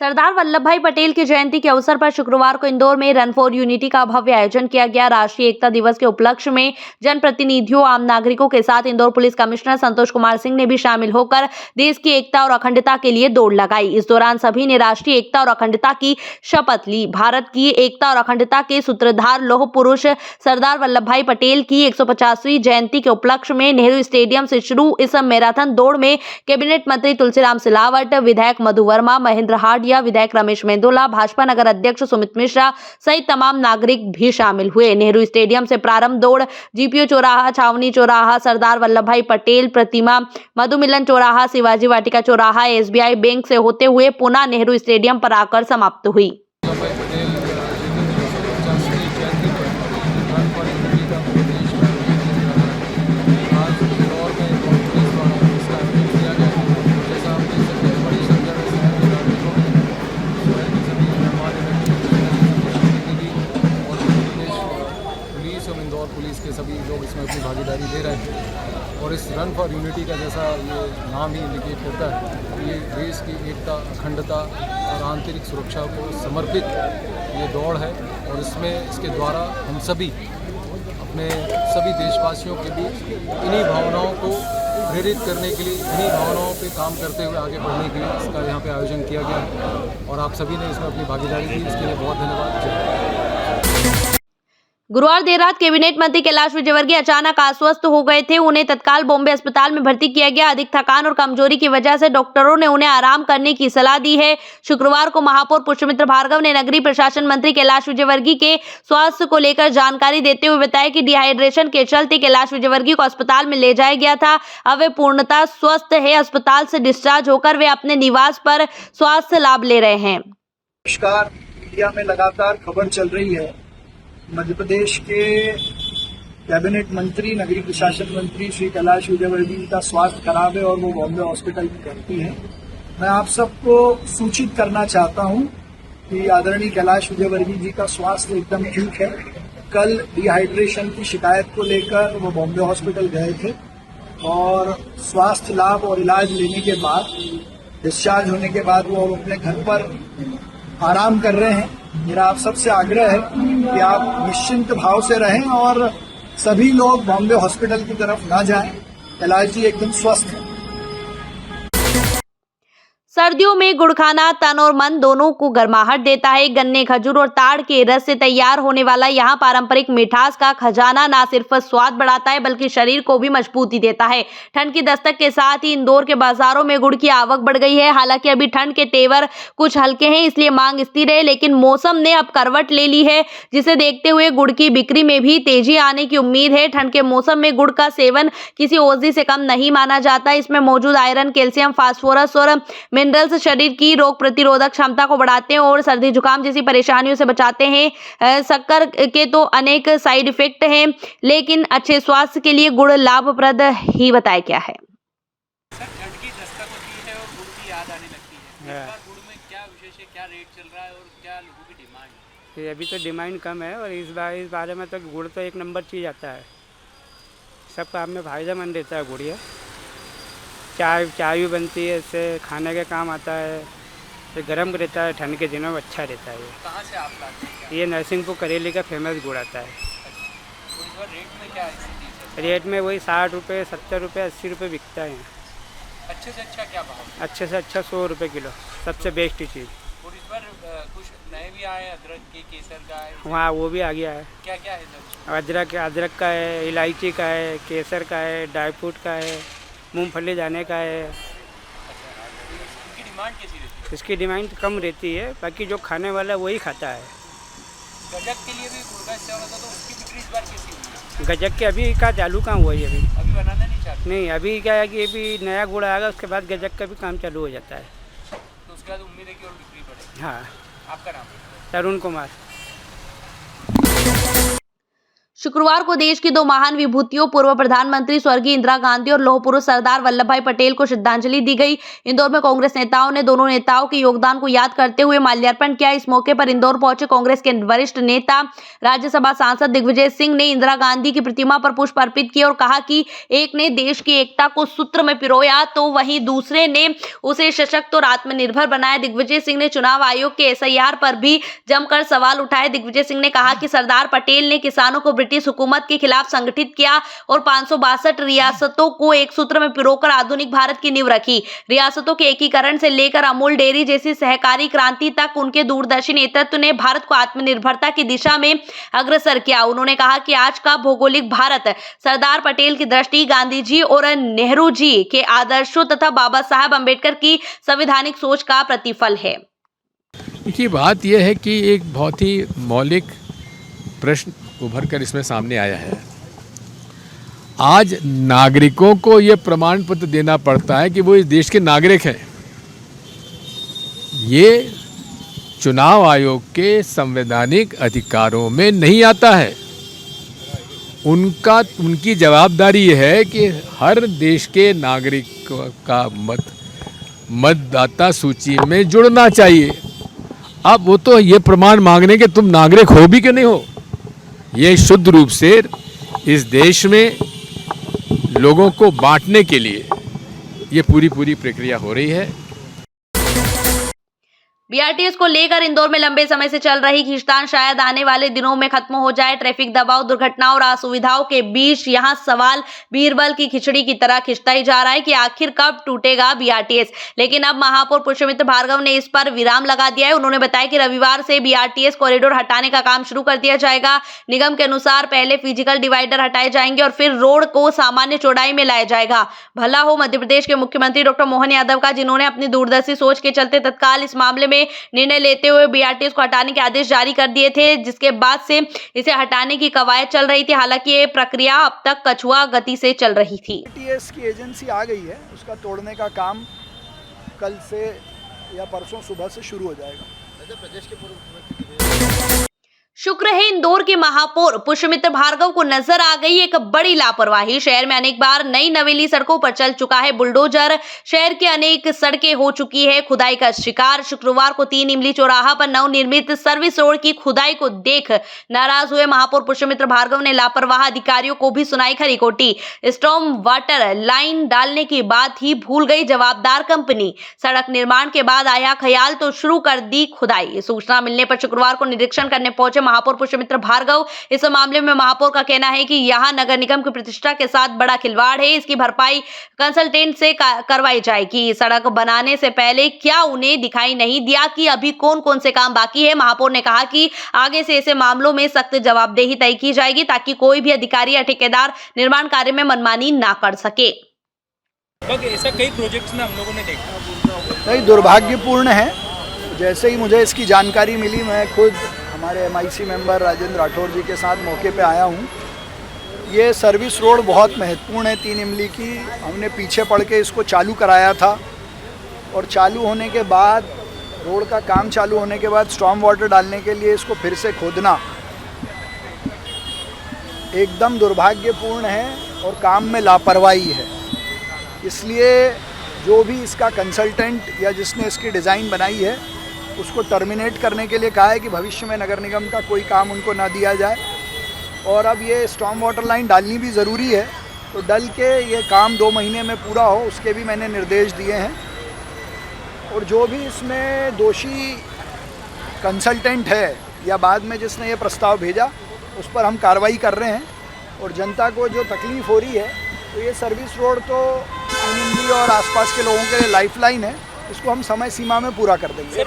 सरदार वल्लभ भाई पटेल की जयंती के अवसर पर शुक्रवार को इंदौर में रन फॉर यूनिटी का भव्य आयोजन किया गया। राष्ट्रीय एकता दिवस के उपलक्ष्य में जनप्रतिनिधियों, आम नागरिकों के साथ इंदौर पुलिस कमिश्नर संतोष कुमार सिंह ने भी शामिल होकर देश की एकता और अखंडता के लिए दौड़ लगाई। इस दौरान सभी ने राष्ट्रीय एकता और अखंडता की शपथ ली। भारत की एकता और अखंडता के सूत्रधार लौह पुरुष सरदार वल्लभ भाई पटेल की 150वीं जयंती के उपलक्ष्य में नेहरू स्टेडियम से शुरू इस मैराथन दौड़ में कैबिनेट मंत्री तुलसीराम सिलावट, विधायक मधु वर्मा, महेंद्र हार्ड, विधायक रमेश मेंदोला, भाजपा नगर अध्यक्ष सुमित मिश्रा सहित तमाम नागरिक भी शामिल हुए। नेहरू स्टेडियम से प्रारंभ दौड़ जीपीओ चौराहा, छावनी चौराहा, सरदार वल्लभ भाई पटेल प्रतिमा, मधु मिलन चौराहा, शिवाजी वाटिका चौराहा, एसबीआई बैंक से होते हुए पुनः नेहरू स्टेडियम पर आकर समाप्त हुई। इंदौर पुलिस के सभी लोग इसमें अपनी भागीदारी दे रहे हैं और इस रन फॉर यूनिटी का जैसा ये नाम ही इंडिकेट करता है, ये देश की एकता, अखंडता और आंतरिक सुरक्षा को समर्पित ये दौड़ है और इसके द्वारा हम सभी अपने सभी देशवासियों के बीच इन्हीं भावनाओं को प्रेरित करने के लिए, इन्हीं भावनाओं पे काम करते हुए आगे बढ़ने के लिए इसका यहाँ पे आयोजन किया गया है और आप सभी ने इसमें अपनी भागीदारी दी, इसके लिए बहुत धन्यवाद। गुरुवार देर रात कैबिनेट मंत्री कैलाश विजयवर्गीय अचानक अस्वस्थ हो गए थे। उन्हें तत्काल बॉम्बे अस्पताल में भर्ती किया गया। अधिक थकान और कमजोरी की वजह से डॉक्टरों ने उन्हें आराम करने की सलाह दी है। शुक्रवार को महापौर पुष्पमित्र भार्गव ने नगरीय प्रशासन मंत्री कैलाश विजयवर्गीय के स्वास्थ्य को लेकर जानकारी देते हुए बताया कि डिहाइड्रेशन के चलते कैलाश विजयवर्गीय को अस्पताल में ले जाया गया था। अब वे पूर्णतः स्वस्थ है। अस्पताल से डिस्चार्ज होकर वे अपने निवास पर स्वास्थ्य लाभ ले रहे हैं। नमस्कार, मीडिया में लगातार खबर चल रही है मध्य प्रदेश के कैबिनेट मंत्री, नगरीय प्रशासन मंत्री श्री कैलाश विजयवर्गीय का स्वास्थ्य खराब है और वो बॉम्बे हॉस्पिटल में भर्ती है। मैं आप सबको सूचित करना चाहता हूं कि आदरणीय कैलाश विजयवर्गीय जी का स्वास्थ्य एकदम ठीक है। कल डिहाइड्रेशन की शिकायत को लेकर वो बॉम्बे हॉस्पिटल गए थे और स्वास्थ्य लाभ और इलाज लेने के बाद, डिस्चार्ज होने के बाद वो अपने घर पर आराम कर रहे हैं। मेरा आप सबसे आग्रह है कि आप निश्चिंत भाव से रहें और सभी लोग बॉम्बे हॉस्पिटल की तरफ ना जाएं। कैलाश जी एकदम स्वस्थ हैं। सर्दियों में गुड़ खाना तन और मन दोनों को गर्माहट देता है। गन्ने, खजूर और ताड़ के रस से तैयार होने वाला यहाँ पारंपरिक मिठास का खजाना न सिर्फ स्वाद बढ़ाता है बल्कि शरीर को भी मजबूती देता है। ठंड की दस्तक के साथ ही इंदौर के बाजारों में गुड़ की आवक बढ़ गई है। हालांकि अभी ठंड के तेवर कुछ हल्के हैं, इसलिए मांग स्थिर है, लेकिन मौसम ने अब करवट ले ली है, जिसे देखते हुए गुड़ की बिक्री में भी तेजी आने की उम्मीद है। ठंड के मौसम में गुड़ का सेवन किसी औषधि से कम नहीं माना जाता। इसमें मौजूद आयरन, कैल्शियम, फास्फोरस और मिनरल्स शरीर की रोग प्रतिरोधक क्षमता को बढ़ाते हैं और सर्दी जुकाम जैसी परेशानियों से बचाते हैं। शक्कर के तो अनेक साइड इफेक्ट हैं, लेकिन अच्छे स्वास्थ्य के लिए गुड़ लाभप्रद ही बताया गया है। सर, ठंड की दस्तक होती है और गुड़ की याद आने लगती है। इस बार गुड़ में क्या विशेष है, क्या रेट चल रहा है और क्या लोगों की डिमांड है? अभी तो डिमांड कम है और इस बारे में तो गुड़ तो एक नंबर चीज़ आता है। सब काम में फायदेमंद देता है गुड़। ये चाय भी बनती है, इससे खाने के काम आता है, ये गर्म रहता है, ठंड के दिनों में अच्छा रहता है। कहाँ से आप लाते हैं? ये नरसिंहपुर करेली का फेमस गुड़ आता है। तो इस बार रेट में क्या है? रेट में वही 60 रुपये, 70 रुपये, 80 रुपये बिकता है। अच्छे से अच्छा क्या भाव? अच्छे से अच्छा 100 रुपये किलो, सबसे बेस्ट चीज़। और इस बार कुछ नए भी आए, अदरक के, केसर का है। वहाँ वो भी आ गया है। क्या क्या है सर? अदरक का है, इलायची का है, केसर का है, ड्राई फ्रूट का है, मूंगफली दाने का है। इनकी डिमांड कैसी रहती है? इसकी डिमांड कम रहती है, बाकी जो खाने वाला है वही खाता है। गजक के लिए भी गुड़ का इस्तेमाल होता है, तो उसकी बिक्री इस बार कैसी हुई है? गजक के अभी का चालू कहाँ हुआ है? अभी बनाना नहीं चाहते? नहीं, अभी क्या है कि अभी नया गुड़ आएगा, उसके बाद गजक का भी काम चालू हो जाता है। तो उसके बाद उम्मीद है कि और बिक्री बढ़ेगी। हाँ। आपका नाम? तरुण कुमार। शुक्रवार को देश की दो महान विभूतियों पूर्व प्रधानमंत्री स्वर्गीय इंदिरा गांधी और लौह पुरुष सरदार वल्लभ भाई पटेल को श्रद्धांजलि दी गई। इंदौर में कांग्रेस नेताओं ने दोनों नेताओं के योगदान को याद करते हुए माल्यार्पण किया। इस मौके पर इंदौर पहुंचे कांग्रेस के वरिष्ठ नेता राज्यसभा सांसद दिग्विजय सिंह ने इंदिरा गांधी की प्रतिमा पर पुष्प अर्पित किए और कहा कि एक ने देश की एकता को सूत्र में पिरोया तो वहीं दूसरे ने उसे सशक्त और आत्मनिर्भर बनाया। दिग्विजय सिंह ने चुनाव आयोग के SIR पर भी जमकर सवाल उठाए। दिग्विजय सिंह ने कहा कि सरदार पटेल ने किसानों को ब्रिटिश हुकूमत के खिलाफ संगठित किया और 562 रियासतों को एक सूत्र में पिरोकर आधुनिक भारत की नींव रखी। रियासतों के एकीकरण से लेकर अमूल डेयरी जैसी सहकारी क्रांति तक उनके दूरदर्शी नेतृत्व ने भारत को आत्मनिर्भरता की दिशा में अग्रसर किया। उन्होंने कहा कि आज का भौगोलिक भारत सरदार पटेल की दृष्टि, गांधी जी और नेहरू जी के आदर्शों तथा बाबा साहब अम्बेडकर की संवैधानिक सोच का प्रतिफल है। देखिए, बात यह है कि एक बहुत ही मौलिक प्रश्न उभर कर इसमें सामने आया है। आज नागरिकों को यह प्रमाण पत्र देना पड़ता है कि वो इस देश के नागरिक हैं। ये चुनाव आयोग के संवैधानिक अधिकारों में नहीं आता है। उनकी जवाबदारी यह है कि हर देश के नागरिक का मतदाता सूची में जुड़ना चाहिए। अब वो तो ये प्रमाण मांगने के तुम नागरिक हो भी कि नहीं हो। ये शुद्ध रूप से इस देश में लोगों को बांटने के लिए ये पूरी प्रक्रिया हो रही है। BRTS को लेकर इंदौर में लंबे समय से चल रही खींचतान शायद आने वाले दिनों में खत्म हो जाए। ट्रैफिक दबाव, दुर्घटनाओं और असुविधाओं के बीच यहां सवाल बीरबल की खिचड़ी की तरह खिंचता ही जा रहा है कि आखिर कब टूटेगा BRTS। लेकिन अब महापौर पुष्यमित्र भार्गव ने इस पर विराम लगा दिया है। उन्होंने बताया कि रविवार से BRTS कॉरिडोर हटाने का काम शुरू कर दिया जाएगा। निगम के अनुसार पहले फिजिकल डिवाइडर हटाए जाएंगे और फिर रोड को सामान्य चौड़ाई में लाया जाएगा। भला हो मध्य प्रदेश के मुख्यमंत्री डॉक्टर मोहन यादव का, जिन्होंने अपनी दूरदर्शी सोच के चलते तत्काल इस मामले में निर्णय लेते हुए BRTS को हटाने के आदेश जारी कर दिए थे, जिसके बाद से इसे हटाने की कवायद चल रही थी। हालांकि ये प्रक्रिया अब तक कछुआ गति से चल रही थी। BRTS की एजेंसी आ गई है, उसका तोड़ने का काम कल से या परसों सुबह से शुरू हो जाएगा। शुक्र है इंदौर के महापौर पुष्यमित्र भार्गव को नजर आ गई एक बड़ी लापरवाही। शहर में अनेक बार नई नवेली सड़कों पर चल चुका है बुलडोजर। शहर की अनेक सड़कें हो चुकी है खुदाई का शिकार। शुक्रवार को 3 इमली चौराहा पर नवनिर्मित सर्विस रोड की खुदाई को देख नाराज हुए महापौर पुष्यमित्र भार्गव ने लापरवाह अधिकारियों को भी सुनाई खरी खोटी। स्टॉर्म वाटर लाइन डालने की बात ही भूल गई जवाबदार कंपनी। सड़क निर्माण के बाद आया ख्याल तो शुरू कर दी खुदाई। सूचना मिलने पर शुक्रवार को निरीक्षण करने पहुंचे महापौर पुष्यमित्र भार्गव। इस मामले में महापौर का कहना है कि यहां नगर निगम की प्रतिष्ठा के साथ बड़ा खिलवाड़ है। इसकी भरपाई कंसल्टेंट से करवाई जाएगी। सड़क बनाने से पहले क्या उन्हें दिखाई नहीं दिया कि अभी कौन कौन से काम बाकी है? महापौर ने कहा कि आगे से ऐसे मामलों में सख्त जवाबदेही तय की जाएगी ताकि कोई भी अधिकारी या ठेकेदार निर्माण कार्य में मनमानी ना कर सके। ऐसा कई प्रोजेक्ट्स में हम लोगों ने देखा। नहीं, दुर्भाग्यपूर्ण है। जैसे ही मुझे इसकी जानकारी मिली, मैं खुद हमारे MIC मेंबर राजेंद्र राठौर जी के साथ मौके पे आया हूँ। ये सर्विस रोड बहुत महत्वपूर्ण है 3 इमली की। हमने पीछे पड़ के इसको चालू कराया था और चालू होने के बाद, रोड का काम चालू होने के बाद स्टॉर्म वाटर डालने के लिए इसको फिर से खोदना एकदम दुर्भाग्यपूर्ण है और काम में लापरवाही है। इसलिए जो भी इसका कंसल्टेंट या जिसने इसकी डिज़ाइन बनाई है उसको टर्मिनेट करने के लिए कहा है कि भविष्य में नगर निगम का कोई काम उनको ना दिया जाए। और अब ये स्टॉर्म वाटर लाइन डालनी भी ज़रूरी है, तो डल के ये काम 2 महीने में पूरा हो, उसके भी मैंने निर्देश दिए हैं। और जो भी इसमें दोषी कंसल्टेंट है या बाद में जिसने ये प्रस्ताव भेजा, उस पर हम कार्रवाई कर रहे हैं। और जनता को जो तकलीफ़ हो रही है, तो ये सर्विस रोड तो इमली और आसपास के लोगों के लिए लाइफलाइन है, इसको हम समय सीमा में पूरा कर देंगे।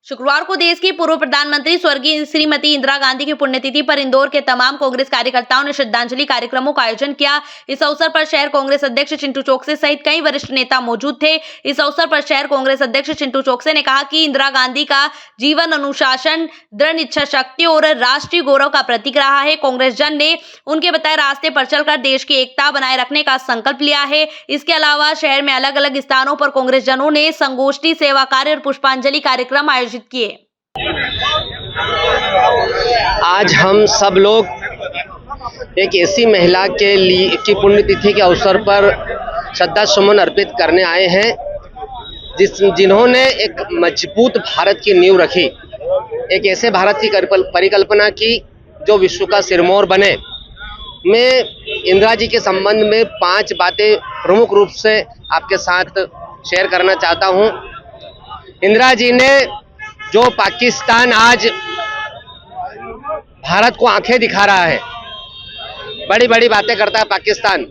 शुक्रवार को देश की पूर्व प्रधानमंत्री स्वर्गीय श्रीमती इंदिरा गांधी की पुण्यतिथि पर इंदौर के तमाम कांग्रेस कार्यकर्ताओं ने श्रद्धांजलि कार्यक्रमों का आयोजन किया। इस अवसर पर शहर कांग्रेस अध्यक्ष चिंटू चोकसे सहित कई वरिष्ठ नेता मौजूद थे। इस अवसर पर शहर कांग्रेस अध्यक्ष चिंटू चोकसे ने कहा कि इंदिरा गांधी का जीवन अनुशासन, दृढ़ इच्छा शक्ति और राष्ट्रीय गौरव का प्रतीक रहा है। कांग्रेस जन ने उनके बताए रास्ते पर चलकर देश की एकता बनाए रखने का संकल्प लिया है। इसके अलावा शहर में अलग अलग स्थानों पर कांग्रेस जनों ने संगोष्ठी, सेवा कार्य और पुष्पांजलि कार्यक्रम आयोजित किए। आज हम सब लोग एक ऐसी महिला के लिए की पुण्यतिथि के अवसर पर श्रद्धा सुमन अर्पित करने आए हैं जिन्होंने एक मजबूत भारत की नींव रखी, एक ऐसे भारत की परिकल्पना की जो विश्व का सिरमौर बने। मैं इंदिरा जी के संबंध में 5 बातें प्रमुख रूप से आपके साथ शेयर करना चाहता हूं। इंदिरा जी ने जो पाकिस्तान आज भारत को आंखें दिखा रहा है, बड़ी बड़ी बातें करता है पाकिस्तान,